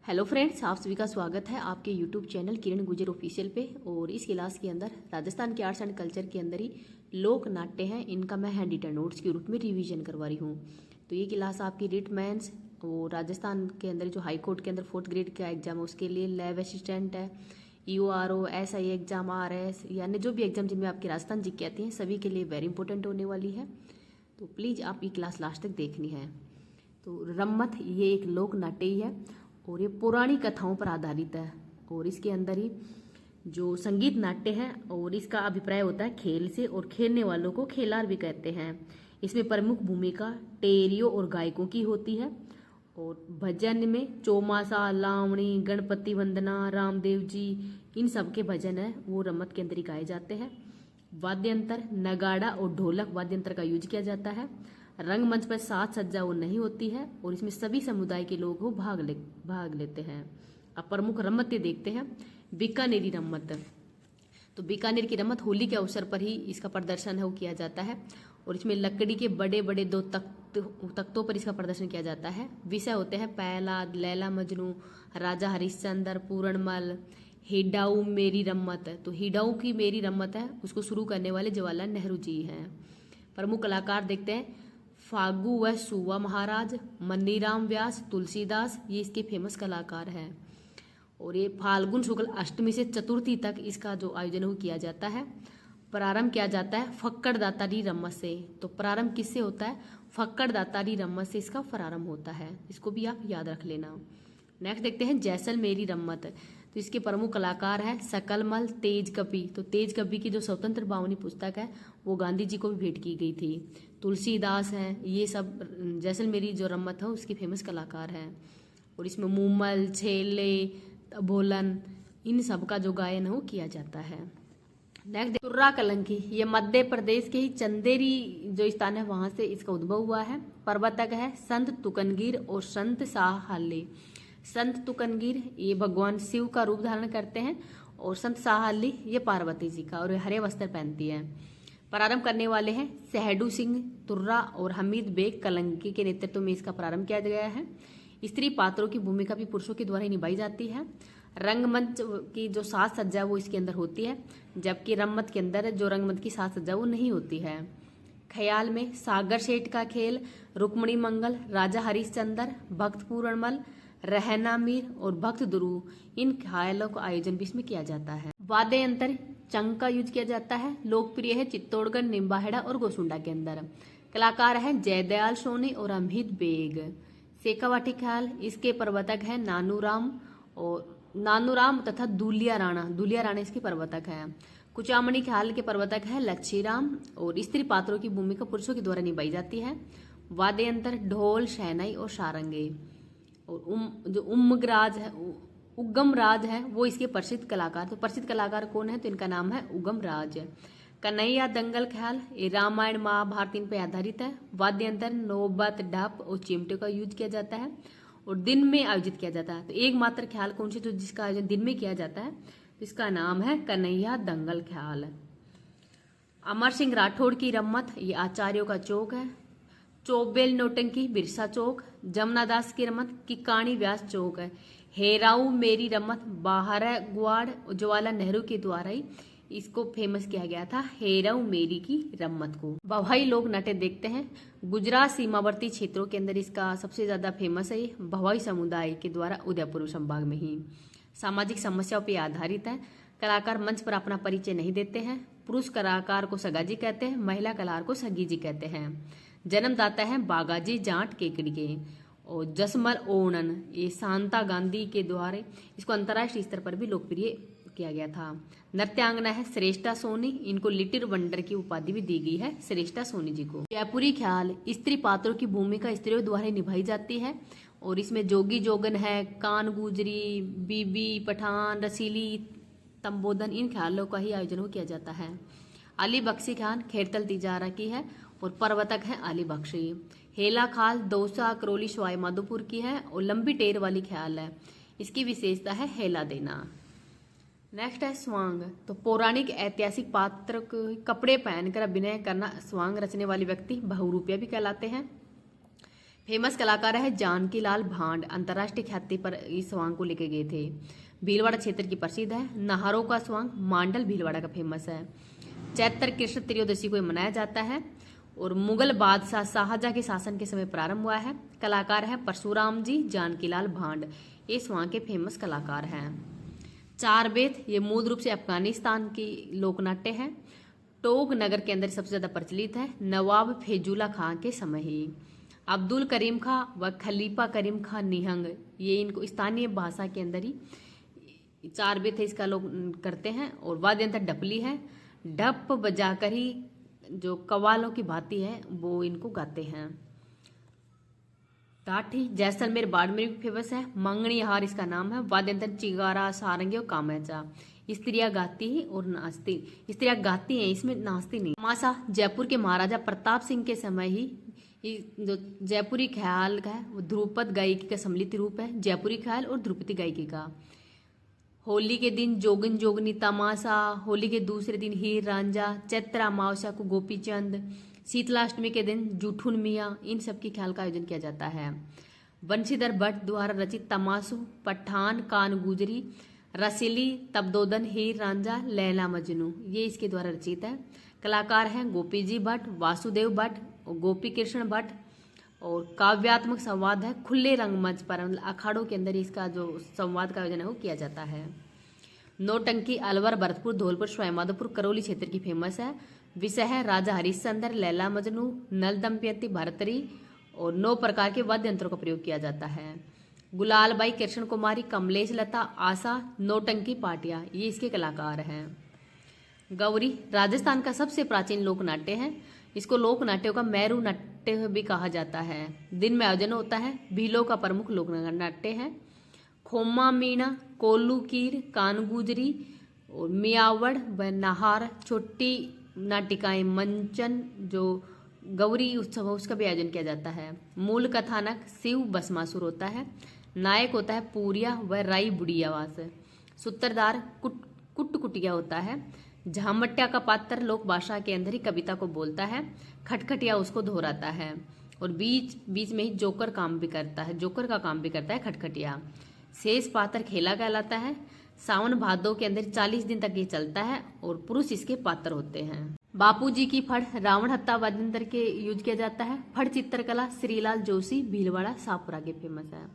Hello friends, आप सभी का स्वागत है आपके यूट्यूब चैनल किरण गुजर ऑफिशियल पे। और इस क्लास के अंदर राजस्थान के आर्ट्स एंड कल्चर के अंदर ही लोक नाट्य हैं, इनका मैं हैंड रिटन नोट्स के रूप में रिवीजन करवा रही हूँ। तो ये क्लास आपकी रिट मेंस और राजस्थान के अंदर जो हाई कोर्ट के अंदर 4th ग्रेड का एग्जाम है उसके लिए लैब असिस्टेंट है, EORO, SI एग्जाम, RS यानी जो भी एग्जाम जिनमें आपकी राजस्थान जी के आती हैं सभी के लिए वेरी इंपॉर्टेंट होने वाली है। तो प्लीज़ आप ये क्लास लास्ट तक देखनी है। तो रम्मत ये एक लोक नाट्य ही है और ये पुरानी कथाओं पर आधारित है और इसके अंदर ही जो संगीत नाट्य है और इसका अभिप्राय होता है खेल से, और खेलने वालों को खेलार भी कहते हैं। इसमें प्रमुख भूमिका टेरियो और गायकों की होती है और भजन में चौमासा, लावणी, गणपति वंदना, रामदेव जी, इन सब के भजन है वो रम्मत के अंदर ही गाए जाते हैं। वाद्यंतर नगाड़ा और ढोलक वाद्यंतर का यूज किया जाता है। रंगमंच पर साज सज्जा वो नहीं होती है और इसमें सभी समुदाय के लोग वो भाग लेते हैं। अब प्रमुख रम्मत देखते हैं। बीकानेरी रम्मत, तो बीकानेर की रम्मत होली के अवसर पर ही इसका प्रदर्शन है वो किया जाता है और इसमें लकड़ी के बड़े बड़े 2 तख्तों पर इसका प्रदर्शन किया जाता है। विषय होते हैं प्रहलाद, लैला मजनू, राजा हरिश्चंद्र, पूरणमल। हिडाऊ मेरी रम्मत, तो हिडाऊ की मेरी रम्मत है उसको शुरू करने वाले जवाहरलाल नेहरू जी हैं। प्रमुख कलाकार देखते हैं फागू व सुवा महाराज, मन्नीराम व्यास, तुलसीदास, ये इसके फेमस कलाकार हैं। और ये फाल्गुन शुक्ल अष्टमी से चतुर्थी तक इसका जो आयोजन वो किया जाता है। प्रारंभ किया जाता है फक्कड़ दातारी रम्मत से, तो प्रारंभ किससे होता है? फक्कड़ दातारी रम्मत से इसका प्रारंभ होता है, इसको भी आप याद रख लेना। नेक्स्ट देखते हैं जैसलमेरी रम्मत, तो इसके प्रमुख कलाकार है सकलमल, तेज कवि, तो तेज कवि की जो स्वतंत्र बावनी पुस्तक है वो गांधी जी को भी भेंट की गई थी। तुलसीदास हैं, ये सब जैसलमेरी जो रम्मत है उसके फेमस कलाकार हैं। और इसमें मूमल, छेले, तबोलन, इन सब का जो गायन है वो किया जाता है। नेक्स्ट तुर्रा कलंकी, ये मध्य प्रदेश के ही चंदेरी जो स्थान है वहां से इसका उद्भव हुआ है। प्रवर्तक है संत तुकनगीर और संत साहाली। संत तुकनगीर ये भगवान शिव का रूप धारण करते हैं और संत साहाली ये पार्वती जी का, और हरे वस्त्र पहनती है। प्रारंभ करने वाले हैं सहडू सिंह तुर्रा और हमीद बेग कलंकी के नेतृत्व में इसका प्रारंभ किया गया है। स्त्री पात्रों की भूमिका भी पुरुषों के द्वारा ही निभाई जाती है। रंगमंच की जो साज सज्जा वो इसके अंदर होती है, जबकि रम्मत के अंदर जो रंगमंच की साज सज्जा वो नहीं होती है। ख्याल में सागर सेठ का खेल, रुक्मणी मंगल, राजा हरिश्चंद्र, भक्त पूरणमल, रहना मीर और भक्त दुरु, इन ख्यालों का आयोजन भी इसमें किया जाता है। वाद्य यंत्र चंग का यूज किया जाता है। लोकप्रिय है चित्तौड़गढ़, निम्बाहेड़ा और गोसुंडा के अंदर। कलाकार है जयदयाल सोनी और अमित बेग। शेखावाटी ख्याल, इसके प्रवर्तक है नानूराम तथा दूलिया राणा इसके प्रवर्तक है। कुचामणी ख्याल के प्रवर्तक है लच्छीराम और स्त्री पात्रों की भूमिका पुरुषों के द्वारा निभाई जाती है। वाद्य यंत्र ढोल, शहनाई और सारंगे। और जो उगम राज है वो इसके प्रसिद्ध कलाकार, तो प्रसिद्ध कलाकार कौन है? तो इनका नाम है उगम राज। कन्हैया दंगल ख्याल, ये रामायण महाभारत इन पर आधारित है। वाद्य यंत्र नौबत, ढप और चिमटे का यूज किया जाता है और दिन में आयोजित किया जाता है। तो एकमात्र ख्याल कौन सी जो जिसका आयोजन दिन में किया जाता है, तो इसका नाम है कन्हैया दंगल ख्याल। अमर सिंह राठौड़ की रम्मत, ये आचार्यों का चौक है। चौबेल नौटंकी बिरसा चौक। जमुना दास की रम्मत किकाणी व्यास चौक है। हेराऊ मेरी रम्मत बाहर ग्वाड़, जवाहरलाल नेहरू के द्वारा ही इसको फेमस किया गया था, हेराऊ मेरी की रम्मत को। भवाई लोक नाट्य देखते हैं। गुजरात सीमावर्ती क्षेत्रों के अंदर इसका सबसे ज्यादा फेमस है ये भवाई समुदाय के द्वारा उदयपुर संभाग में ही। सामाजिक समस्याओं पर आधारित है। कलाकार मंच पर अपना परिचय नहीं देते हैं। पुरुष कलाकार को सगाजी कहते हैं, महिला कलाकार को सगी जी कहते हैं। जन्मदाता है बागाजी जाट केकड़ी के। और जसमल ओणन, ये शांता गांधी के द्वारा इसको अंतर्राष्ट्रीय स्तर पर भी लोकप्रिय किया गया था। नृत्यांगना है श्रेष्ठा सोनी, इनको लिटिल वंडर की उपाधि भी दी गई है श्रेष्ठा सोनी जी को। जयपुरी ख्याल, स्त्री पात्रों की भूमिका स्त्रियों द्वारा निभाई जाती है और इसमें जोगी जोगन है, कान गुजरी, बीबी पठान, रसीली, तंबोधन, इन ख्यालों का ही आयोजन किया जाता है। अली बख्शी ख्याल खेरतल तिजारा की है और प्रवर्तक है अली बख्शी। हेला खाल दौसा, करौली, सवाई माधोपुर की है और लंबी टेर वाली ख्याल है, इसकी विशेषता है हेला देना। नेक्स्ट है स्वांग, तो पौराणिक ऐतिहासिक पात्र के कपड़े पहनकर अभिनय करना स्वांग रचने वाले व्यक्ति बहुरूपिया भी कहलाते हैं। फेमस कलाकार है जानकी लाल भांड, अंतर्राष्ट्रीय ख्याति पर इस स्वांग को लेके गए थे। भीलवाड़ा क्षेत्र की प्रसिद्ध है। नाहरों का स्वांग मांडल भीलवाड़ा का फेमस है। चैत्र कृष्ण त्रयोदशी को मनाया जाता है और मुगल बादशाह शाहजहां के शासन के समय प्रारंभ हुआ है। कलाकार है परशुराम जी, जानकीलाल भांड, ये वहाँ के फेमस कलाकार हैं। चार बेत, ये मूल रूप से अफगानिस्तान की लोकनाट्य है। टोक नगर के अंदर सबसे ज्यादा प्रचलित है, नवाब फैजुल्ला खां के समय ही। अब्दुल करीम खां व खलीफा करीम खां निहंग, ये इनको स्थानीय भाषा के अंदर ही चार बेत है, इसका लोग करते हैं। और वाद्य यंत्र डपली है, ढप बजाकर ही जो कव्वालों की भांति है वो इनको गाते हैं। टाठी जैसलमेर बाड़मेर भी फेमस है। मंगनी हार इसका नाम है। वाद्य यंत्र चिगारा, सारंगी और कामैचा। स्त्रियां गाती ही और नाचती, स्त्रियां गाती हैं, इसमें नाचती नहीं। तमाशा जयपुर के महाराजा प्रताप सिंह के समय ही जो जयपुरी ख्याल का है वो ध्रुपद गायकी का सम्मिलित रूप है। जयपुरी ख्याल और ध्रुपदी गायकी का। होली के दिन जोगन जोगनी तमाशा, होली के दूसरे दिन हीर रांझा, चैत्र अमावस्या को गोपीचंद, शीतलाष्टमी के दिन जूठून मियाँ, इन सब की ख्याल का आयोजन किया जाता है। बंशीधर भट्ट द्वारा रचित तमाशू, पठान, कान गुजरी, रसीली, तबदोदन, हीर रांझा, लैला मजनू, ये इसके द्वारा रचित है। कलाकार हैं गोपी जी भट्ट, वासुदेव भट्ट और गोपी कृष्ण भट्ट। और काव्यात्मक संवाद है खुले रंगमंच पर, मतलब अखाड़ों के अंदर इसका जो संवाद का आयोजन है वो किया जाता है। नौटंकी अलवर, भरतपुर, धौलपुर, सवाईमाधोपुर, करौली क्षेत्र की फेमस है। विषय है राजा हरिश्चंद्र, लैला मजनू, नल दंपति, भरतरी और 9 प्रकार के वाद्य यंत्रों का प्रयोग किया जाता है। गुलालबाई, कृष्ण कुमारी, कमलेश लता, आशा, नौटंकी पाटिया, ये इसके कलाकार हैं। गौरी राजस्थान का सबसे प्राचीन लोक नाट्य है। इसको लोक नाट्यों का मैरू नाट्य भी कहा जाता है। दिन में आयोजन होता है। भीलों का प्रमुख लोक नाट्य है। खोमा मीणा, कोल्लू कीर, कानगुजरी और मियावड़ व नाहार, छोटी नाटिकाएं, मंचन, जो गौरी उत्सव है उसका भी आयोजन किया जाता है। मूल कथानक शिव भस्मासुर होता है। नायक होता है पूरिया व राई बुढ़ियावास। सूत्रधार कुटकुटिया होता है। झामट्या का पात्र लोक भाषा के अंदर ही कविता को बोलता है। खटखटिया उसको दोहराता है। और बीच बीच में ही जोकर काम भी करता है, जोकर का काम भी करता है खटखटिया। शेष पात्र खेला कहलाता है। सावन भादो के अंदर 40 दिन तक ये चलता है और पुरुष इसके पात्र होते हैं। बापूजी की फड़, रावण हत्ता वाद्य यंत्र के यूज किया जाता है। फड़ चित्रकला श्रीलाल जोशी, भीलवाड़ा, शाहपुरा के फेमस है।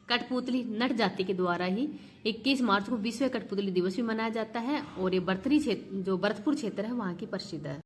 कठपुतली नट जाति के द्वारा ही 21 मार्च को विश्व कठपुतली दिवस भी मनाया जाता है और ये भरतपुर क्षेत्र है वहाँ की प्रसिद्ध है।